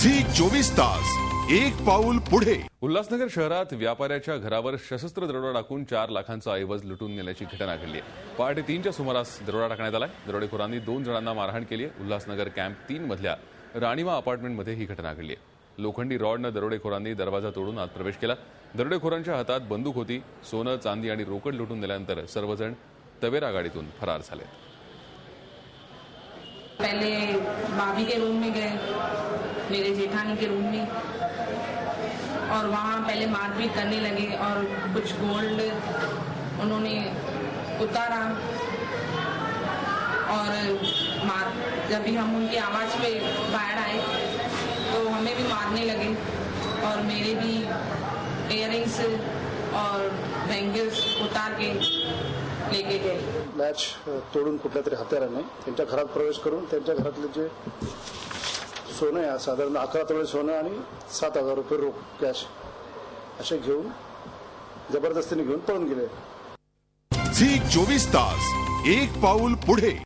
Zee 24 तास एक पाऊल पुढे। उल्हासनगर शहरात व्यापाऱ्याच्या घरावर सशस्त्र दरोडा टाकून 4 लाखांचा ऐवज लुटून नेल्याची घटना घडली आहे। पहाटे 3च्या सुमारास दरोडा टाकण्यात आलाय। दरोडेखोरांनी 2 जणांना मारहाण केली आहे। उल्हासनगर कॅम्प 3 मधल्या राणीवा अपार्टमेंटमध्ये ही घटना घडली आहे। लोखंडी रॉडनं दरोडेखोरांनी दरवाजा तोडून आत प्रवेश केला। दरोडेखोरांच्या हातात बंदूक होती। सोनं, चांदी आणि रोकड लुटून नेल्यानंतर सर्वजण तवेरा गाडीतून फरार झाले। पहले भाभी के रूम में गए, मेरे जेठानी के रूम में, और वहाँ पहले मारपीट करने लगे और कुछ गोल्ड उन्होंने उतारा और जब भी हम उनकी आवाज़ पे बाहर आए तो हमें भी मारने लगे और मेरे भी इयररिंग्स और बैंगल्स उतार के लेके गए। लॅच तोडून कुठल्या तरी हत्याराने त्यांच्या घरात प्रवेश करून त्यांच्या घरातले जे सोनं आहे साधारण 11 तोळे सोनं आणि 7,000 रुपये रोख कॅश असे घेऊन जबरदस्तीने घेऊन पळून गेले। झी 24 तास एक पाऊल पुढे।